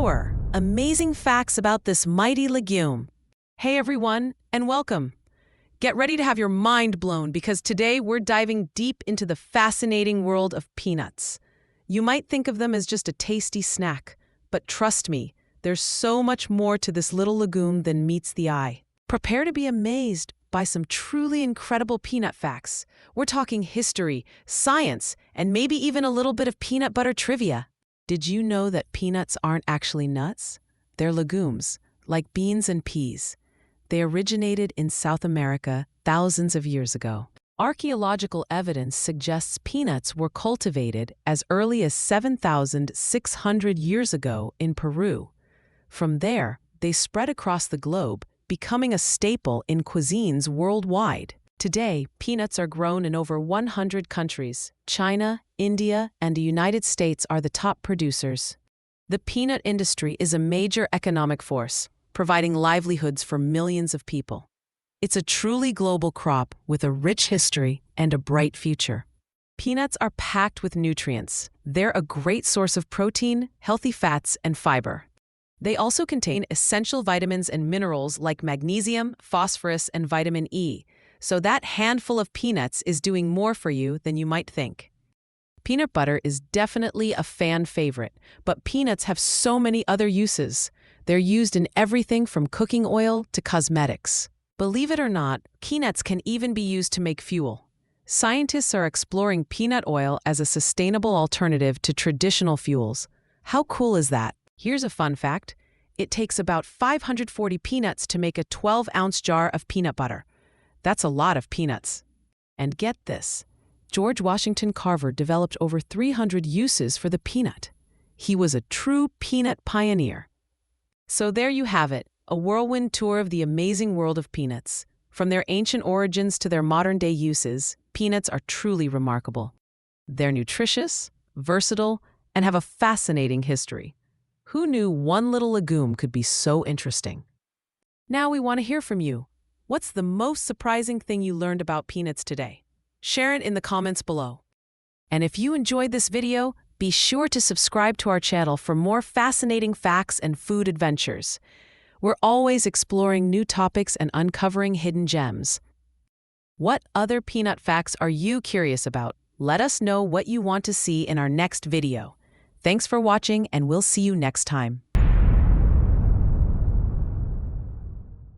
sure. Amazing facts about this mighty legume. Hey everyone, and welcome. Get ready to have your mind blown because today we're diving deep into the fascinating world of peanuts. You might think of them as just a tasty snack, but trust me, there's so much more to this little legume than meets the eye. Prepare to be amazed by some truly incredible peanut facts. We're talking history, science, and maybe even a little bit of peanut butter trivia. Did you know that peanuts aren't actually nuts? They're legumes, like beans and peas. They originated in South America thousands of years ago. Archaeological evidence suggests peanuts were cultivated as early as 7,600 years ago in Peru. From there, they spread across the globe, becoming a staple in cuisines worldwide. Today, peanuts are grown in over 100 countries. China, India, and the United States are the top producers. The peanut industry is a major economic force, providing livelihoods for millions of people. It's a truly global crop with a rich history and a bright future. Peanuts are packed with nutrients. They're a great source of protein, healthy fats, and fiber. They also contain essential vitamins and minerals like magnesium, phosphorus, and vitamin E, so that handful of peanuts is doing more for you than you might think. Peanut butter is definitely a fan favorite, but peanuts have so many other uses. They're used in everything from cooking oil to cosmetics. Believe it or not, peanuts can even be used to make fuel. Scientists are exploring peanut oil as a sustainable alternative to traditional fuels. How cool is that? Here's a fun fact. It takes about 540 peanuts to make a 12-ounce jar of peanut butter. That's a lot of peanuts. And get this, George Washington Carver developed over 300 uses for the peanut. He was a true peanut pioneer. So there you have it, a whirlwind tour of the amazing world of peanuts. From their ancient origins to their modern-day uses, peanuts are truly remarkable. They're nutritious, versatile, and have a fascinating history. Who knew one little legume could be so interesting? Now we want to hear from you. What's the most surprising thing you learned about peanuts today? Share it in the comments below. And if you enjoyed this video, be sure to subscribe to our channel for more fascinating facts and food adventures. We're always exploring new topics and uncovering hidden gems. What other peanut facts are you curious about? Let us know what you want to see in our next video. Thanks for watching, and we'll see you next time.